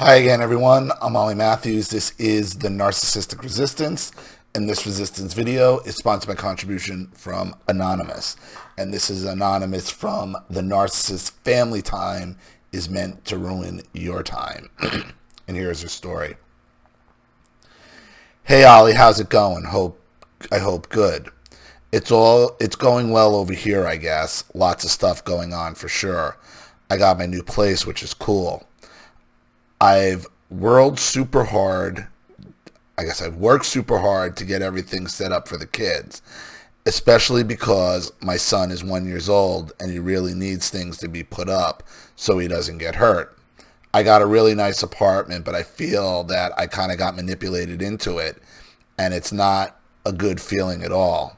Hi again, everyone. I'm Ollie Matthews. This is the Narcissistic Resistance, and this resistance video is sponsored by contribution from Anonymous. And this is Anonymous from The Narcissist Family Time is Meant to Ruin Your Time. And here's her story. Hey, Ollie, how's it going? I hope good. It's going well over here, I guess. Lots of stuff going on for sure. I got my new place, which is cool. I've worked super hard to get everything set up for the kids, especially because my son is 1 year old and he really needs things to be put up so he doesn't get hurt. I got a really nice apartment, but I feel that I kind of got manipulated into it, and it's not a good feeling at all.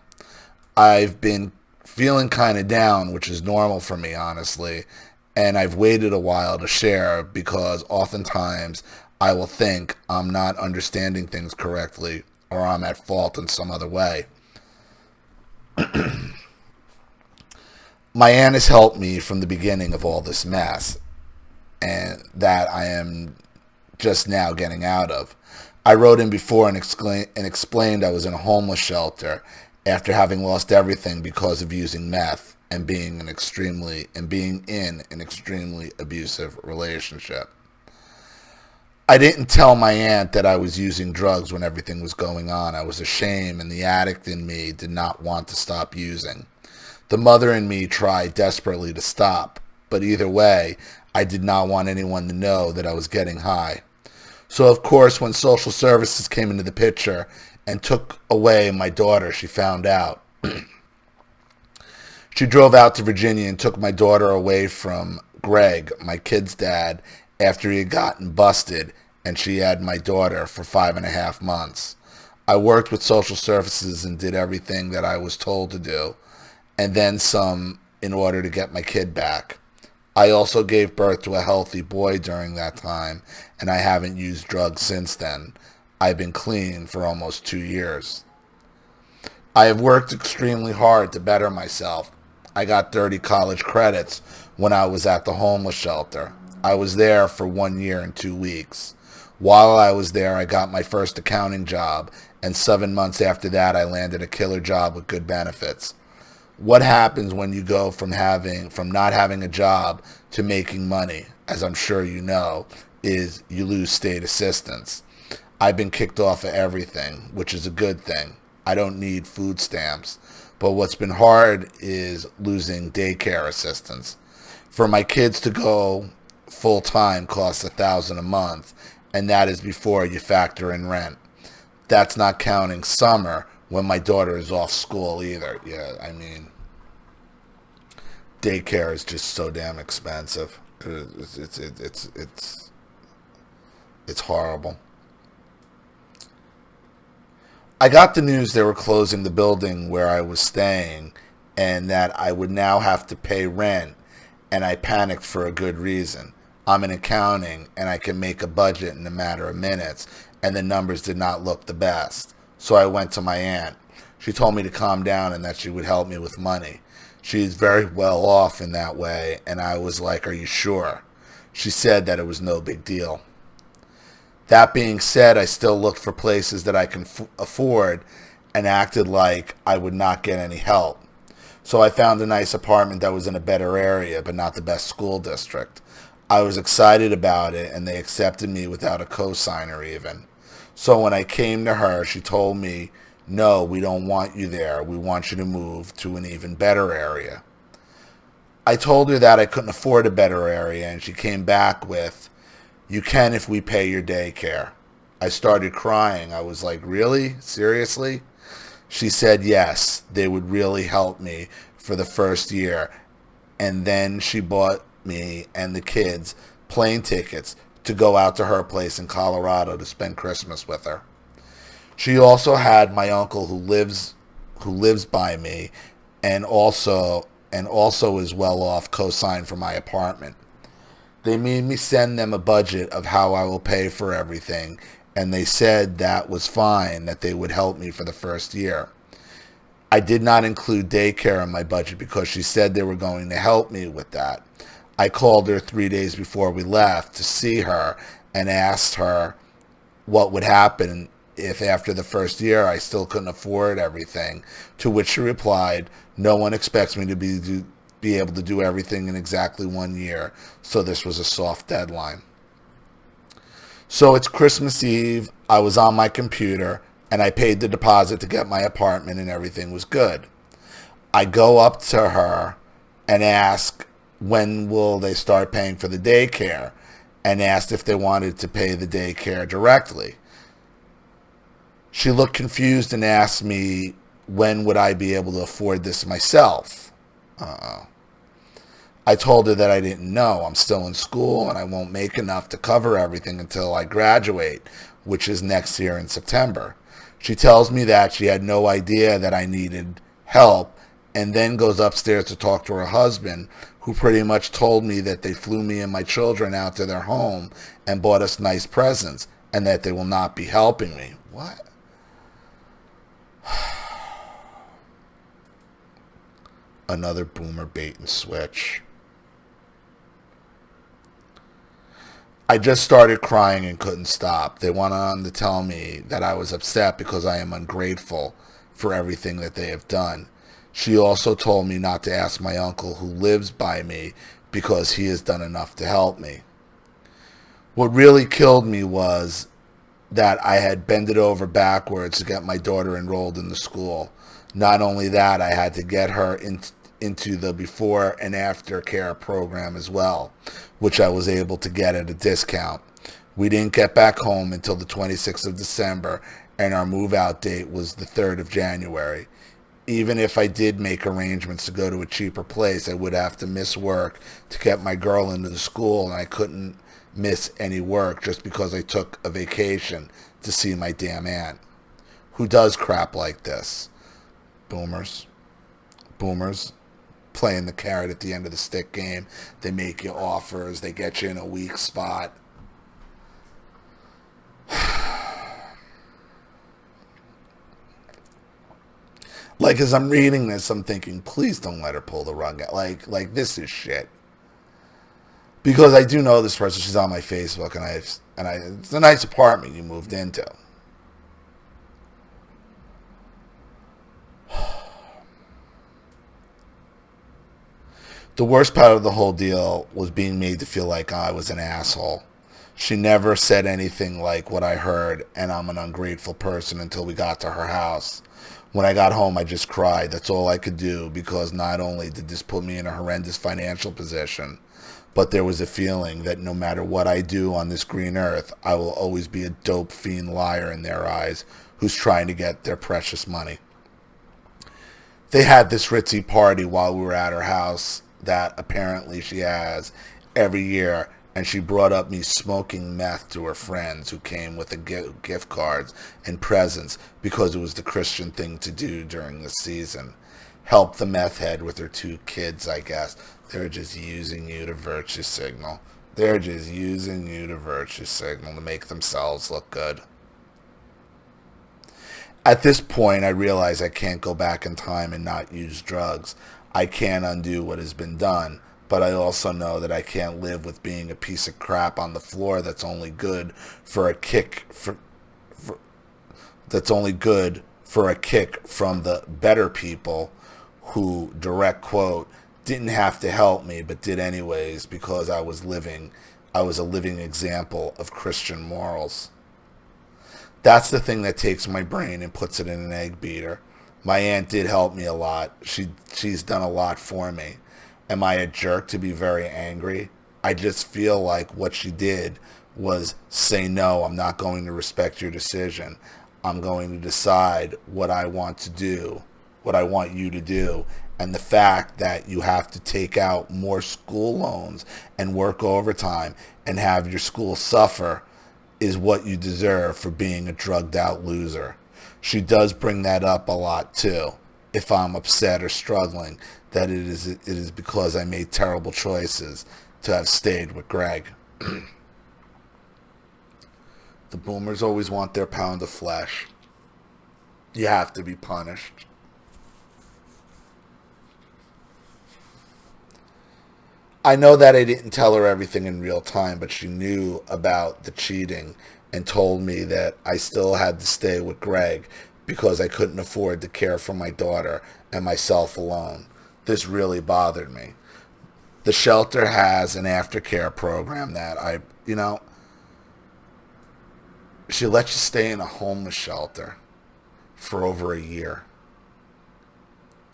I've been feeling kind of down, which is normal for me, honestly. And I've waited a while to share because oftentimes I will think I'm not understanding things correctly or I'm at fault in some other way. My aunt has helped me from the beginning of all this mess and that I am just now getting out of. I wrote in before and explained I was in a homeless shelter after having lost everything because of using meth and being in an extremely abusive relationship. I didn't tell my aunt that I was using drugs when everything was going on. I was ashamed, and the addict in me did not want to stop using. The mother in me tried desperately to stop, but either way, I did not want anyone to know that I was getting high. So of course, when social services came into the picture and took away my daughter, she found out. She drove out to Virginia and took my daughter away from Greg, my kid's dad, after he had gotten busted, and she had my daughter for 5.5 months. I worked with social services and did everything that I was told to do, and then some in order to get my kid back. I also gave birth to a healthy boy during that time, and I haven't used drugs since then. I've been clean for almost 2 years. I have worked extremely hard to better myself. I got 30 college credits when I was at the homeless shelter. I was there for 1 year and 2 weeks. While I was there, I got my first accounting job, and 7 months after that, I landed a killer job with good benefits. What happens when you go from not having a job to making money, as I'm sure you know, is you lose state assistance. I've been kicked off of everything, which is a good thing. I don't need food stamps. But what's been hard is losing daycare assistance. For my kids to go full-time costs $1,000 a month, and that is before you factor in rent. That's not counting summer when my daughter is off school either. Yeah, I mean, daycare is just so damn expensive. It's horrible. I got the news they were closing the building where I was staying and that I would now have to pay rent, and I panicked for a good reason. I'm in accounting and I can make a budget in a matter of minutes, and the numbers did not look the best. So I went to my aunt. She told me to calm down and that she would help me with money. She is very well off in that way, and I was like, "Are you sure?" She said that it was no big deal. That being said, I still looked for places that I can afford and acted like I would not get any help. So I found a nice apartment that was in a better area, but not the best school district. I was excited about it, and they accepted me without a cosigner even. So when I came to her, she told me, "No, we don't want you there. We want you to move to an even better area." I told her that I couldn't afford a better area, and she came back with, "You can if we pay your daycare." I started crying. I was like, "Really? Seriously?" She said yes, they would really help me for the first year. And then she bought me and the kids plane tickets to go out to her place in Colorado to spend Christmas with her. She also had my uncle who lives by me and also is well off co-signed for my apartment. They made me send them a budget of how I will pay for everything, and they said that was fine, that they would help me for the first year. I did not include daycare in my budget because she said they were going to help me with that. I called her 3 days before we left to see her, and asked her what would happen if after the first year I still couldn't afford everything, to which she replied, "No one expects me to be able to do everything in exactly 1 year, so this was a soft deadline." So it's Christmas Eve, I was on my computer, and I paid the deposit to get my apartment, and everything was good. I go up to her and ask, when will they start paying for the daycare, and asked if they wanted to pay the daycare directly. She looked confused and asked me, when would I be able to afford this myself? I told her that I didn't know. I'm still in school and I won't make enough to cover everything until I graduate, which is next year in September. She tells me that she had no idea that I needed help, and then goes upstairs to talk to her husband, who pretty much told me that they flew me and my children out to their home and bought us nice presents, and that they will not be helping me. What? Another boomer bait and switch. I just started crying and couldn't stop. They went on to tell me that I was upset because I am ungrateful for everything that they have done. She also told me not to ask my uncle, who lives by me, because he has done enough to help me. What really killed me was that I had bended over backwards to get my daughter enrolled in the school. Not only that, I had to get her into the before and after care program as well, which I was able to get at a discount. We didn't get back home until the 26th of December, and our move-out date was the 3rd of January. Even if I did make arrangements to go to a cheaper place, I would have to miss work to get my girl into the school, and I couldn't miss any work just because I took a vacation to see my damn aunt. Who does crap like this? Boomers. Boomers. Playing the carrot at the end of the stick game. They make you offers. They get you in a weak spot. Like, as I'm reading this, I'm thinking, please don't let her pull the rug out. Like this is shit. Because I do know this person. She's on my Facebook, and it's a nice apartment you moved into. The worst part of the whole deal was being made to feel like I was an asshole. She never said anything like what I heard, and I'm an ungrateful person, until we got to her house. When I got home, I just cried. That's all I could do, because not only did this put me in a horrendous financial position, but there was a feeling that no matter what I do on this green earth, I will always be a dope fiend liar in their eyes who's trying to get their precious money. They had this ritzy party while we were at her house that apparently she has every year, and she brought up me smoking meth to her friends who came with the gift cards and presents, because it was the Christian thing to do during the season. Help the meth head with her 2 kids, I guess. They're just using you to virtue signal. They're just using you to virtue signal to make themselves look good. At this point, I realize I can't go back in time and not use drugs. I can't undo what has been done, but I also know that I can't live with being a piece of crap on the floor that's only good for a kick that's only good for a kick from the better people who, direct quote, didn't have to help me but did anyways, because I was a living example of Christian morals. That's the thing that takes my brain and puts it in an egg beater. My aunt did help me a lot. She's done a lot for me. Am I a jerk to be very angry? I just feel like what she did was say, no, I'm not going to respect your decision. I'm going to decide what I want to do, what I want you to do. And the fact that you have to take out more school loans and work overtime and have your school suffer is what you deserve for being a drugged out loser. She does bring that up a lot too. If I'm upset or struggling, that it is because I made terrible choices to have stayed with Greg. The boomers always want their pound of flesh. You have to be punished. I know that I didn't tell her everything in real time, but she knew about the cheating and told me that I still had to stay with Greg because I couldn't afford to care for my daughter and myself alone. This really bothered me. The shelter has an aftercare program that she lets you stay in a homeless shelter for over a year.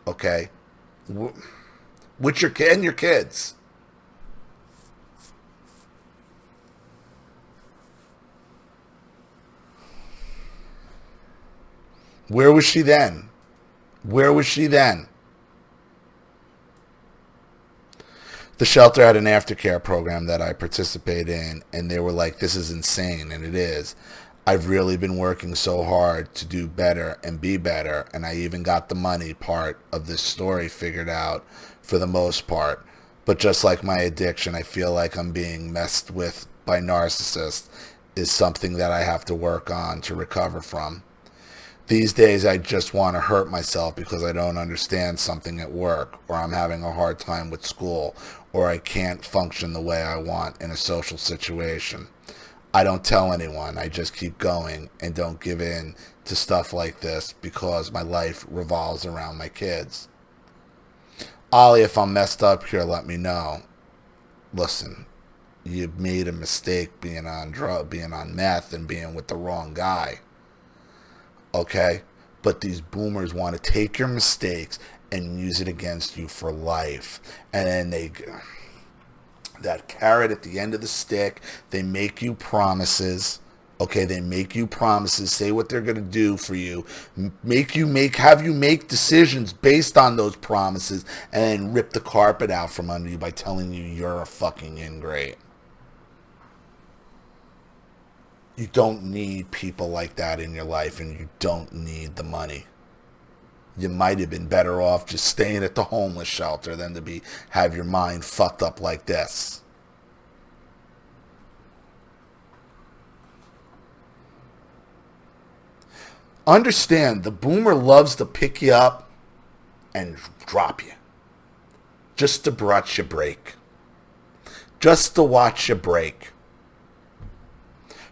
Okay? With your kid and your kids. Where was she then? Where was she then? The shelter had an aftercare program that I participate in, and they were like, this is insane, and it is. I've really been working so hard to do better and be better, and I even got the money part of this story figured out for the most part. But just like my addiction, I feel like I'm being messed with by narcissists is something that I have to work on to recover from. These days, I just want to hurt myself because I don't understand something at work, or I'm having a hard time with school, or I can't function the way I want in a social situation. I don't tell anyone. I just keep going and don't give in to stuff like this because my life revolves around my kids. Ollie, if I'm messed up here, let me know. Listen, you made a mistake being on meth and being with the wrong guy. Okay? But these boomers want to take your mistakes and use it against you for life. And then that carrot at the end of the stick, they make you promises. Okay, they make you promises, say what they're going to do for you, have you make decisions based on those promises, and then rip the carpet out from under you by telling you you're a fucking ingrate. You don't need people like that in your life, and you don't need the money. You might have been better off just staying at the homeless shelter than to have your mind fucked up like this. Understand, the boomer loves to pick you up and drop you. Just to watch you break. Just to watch you break.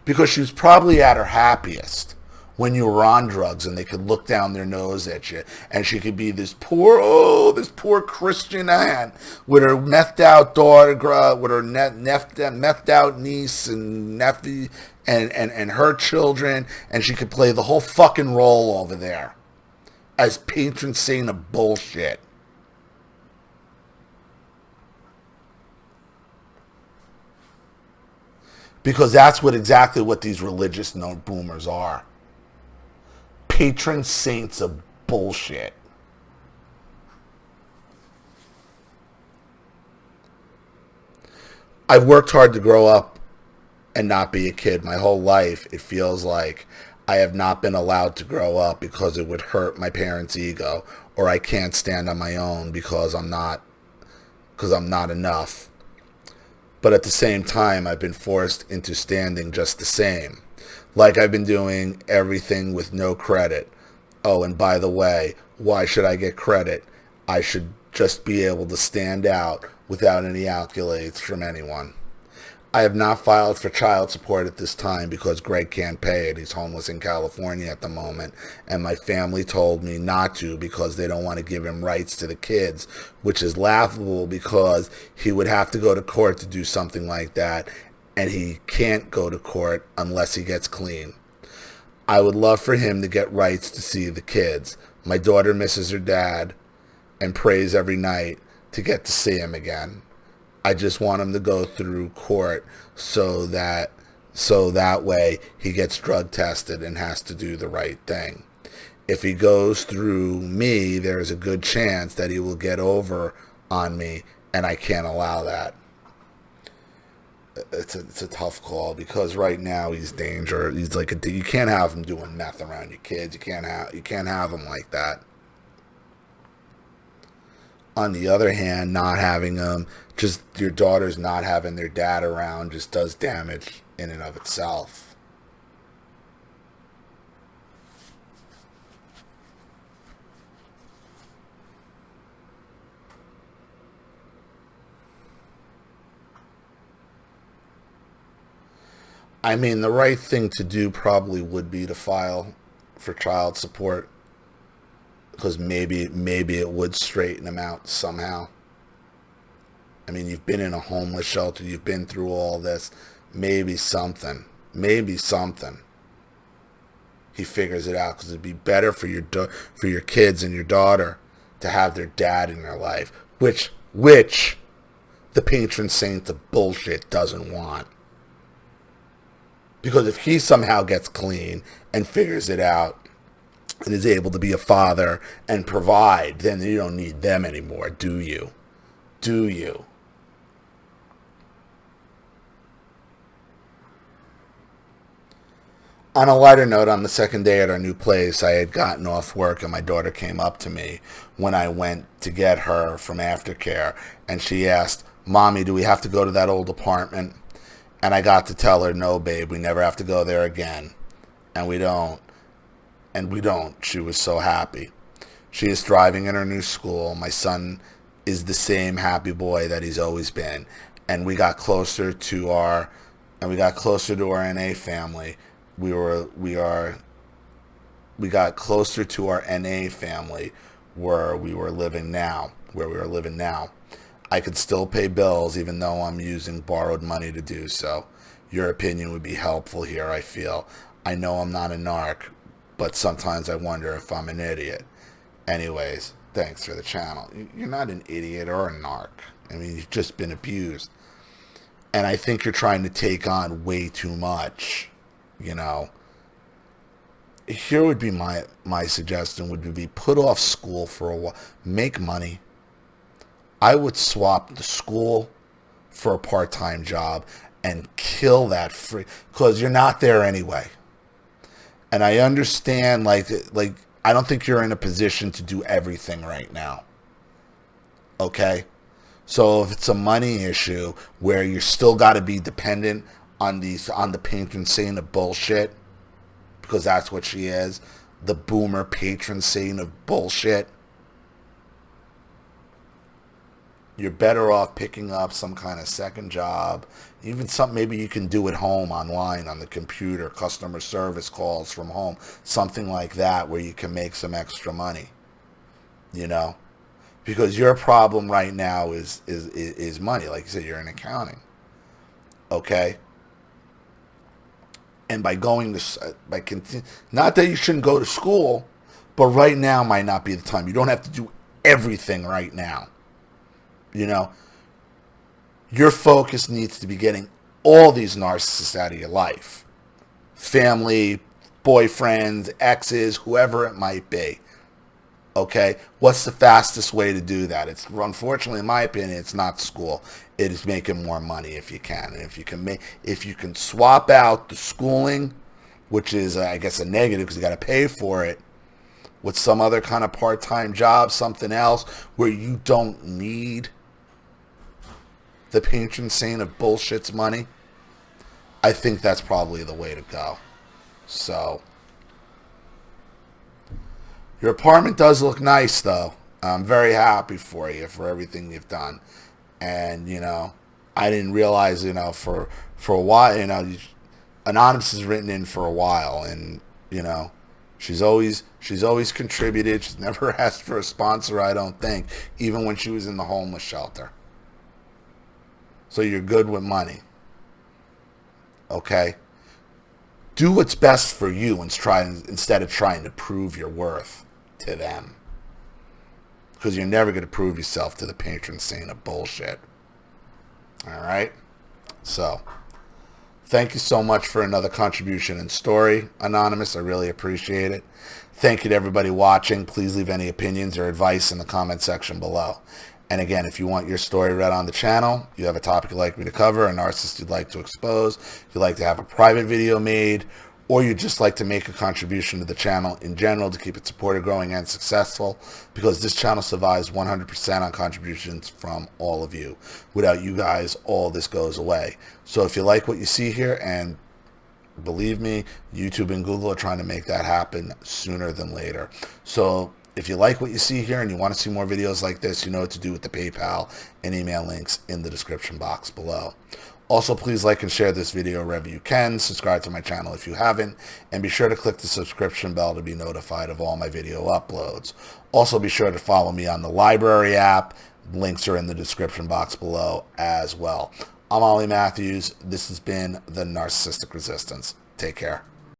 Because she was probably at her happiest when you were on drugs and they could look down their nose at you, and she could be this poor Christian Ann with her methed out daughter, with her methed out niece and nephew and her children, and she could play the whole fucking role over there as patron saint of bullshit. Because that's exactly what these religious boomers are. Patron saints of bullshit. I've worked hard to grow up and not be a kid. My whole life, it feels like I have not been allowed to grow up because it would hurt my parents' ego, or I can't stand on my own because I'm not enough. But at the same time, I've been forced into standing just the same. Like I've been doing everything with no credit. Oh, and by the way, why should I get credit? I should just be able to stand out without any accolades from anyone. I have not filed for child support at this time because Greg can't pay it. He's homeless in California at the moment. And my family told me not to because they don't want to give him rights to the kids, which is laughable because he would have to go to court to do something like that. And he can't go to court unless he gets clean. I would love for him to get rights to see the kids. My daughter misses her dad and prays every night to get to see him again. I just want him to go through court so that way he gets drug tested and has to do the right thing. If he goes through me, there's a good chance that he will get over on me, and I can't allow that. It's a tough call because right now he's dangerous. He's like you can't have him doing meth around your kids. You can't have him like that. On the other hand, not having them, just your daughters not having their dad around just does damage in and of itself. I mean, the right thing to do probably would be to file for child support, because maybe it would straighten them out somehow. I mean, you've been in a homeless shelter, you've been through all this. Maybe something. Maybe something. He figures it out, because it'd be better for your kids and your daughter to have their dad in their life, which the patron saint of bullshit doesn't want. Because if he somehow gets clean and figures it out and is able to be a father and provide, then you don't need them anymore, do you? Do you? On a lighter note, on the second day at our new place, I had gotten off work and my daughter came up to me when I went to get her from aftercare, and she asked, "Mommy, do we have to go to that old apartment?" And I got to tell her, "No, babe, we never have to go there again." And we don't. And we don't. She was so happy. She is thriving in her new school. My son is the same happy boy that he's always been. And we got closer to our NA family. We got closer to our NA family where we were living now. I could still pay bills even though I'm using borrowed money to do so. Your opinion would be helpful here, I feel. I know I'm not a narc, but sometimes I wonder if I'm an idiot. Anyways, thanks for the channel. You're not an idiot or a narc. I mean, you've just been abused. And I think you're trying to take on way too much, you know. Here would be my suggestion would be put off school for a while. Make money. I would swap the school for a part-time job and kill that free, because you're not there anyway. And I understand, like I don't think you're in a position to do everything right now. Okay? So if it's a money issue where you still got to be dependent on the patron saint of bullshit, because that's what she is, the boomer patron saint of bullshit, you're better off picking up some kind of second job, even something maybe you can do at home online on the computer, customer service calls from home, something like that where you can make some extra money, you know, because your problem right now is money. Like you said, you're in accounting, okay? And by not that you shouldn't go to school, but right now might not be the time. You don't have to do everything right now. You know, your focus needs to be getting all these narcissists out of your life. Family, boyfriends, exes, whoever it might be. Okay? What's the fastest way to do that? It's, unfortunately, in my opinion, it's not school. It is making more money if you can. And if you can swap out the schooling, which is, I guess, a negative because you got to pay for it, with some other kind of part-time job, something else where you don't need the patron saint of bullshit's money, I think that's probably the way to go. So, your apartment does look nice, though. I'm very happy for you for everything you've done. And, you know, I didn't realize, you know, for a while, you know, Anonymous has written in for a while, and, you know, she's always contributed. She's never asked for a sponsor, I don't think, even when she was in the homeless shelter. So you're good with money. Okay? Do what's best for you instead of trying to prove your worth to them. Because you're never going to prove yourself to the patron saint of bullshit. Alright? So, thank you so much for another contribution and story, Anonymous. I really appreciate it. Thank you to everybody watching. Please leave any opinions or advice in the comment section below. And again, if you want your story read on the channel, you have a topic you'd like me to cover, a narcissist you'd like to expose, you'd like to have a private video made, or you'd just like to make a contribution to the channel in general to keep it supported, growing, and successful, because this channel survives 100% on contributions from all of you. Without you guys, all this goes away. So if you like what you see here, and believe me, YouTube and Google are trying to make that happen sooner than later. So if you like what you see here and you want to see more videos like this, you know what to do with the PayPal and email links in the description box below. Also, please like and share this video wherever you can. Subscribe to my channel if you haven't. And be sure to click the subscription bell to be notified of all my video uploads. Also, be sure to follow me on the library app. Links are in the description box below as well. I'm Ollie Matthews. This has been The Narcissistic Resistance. Take care.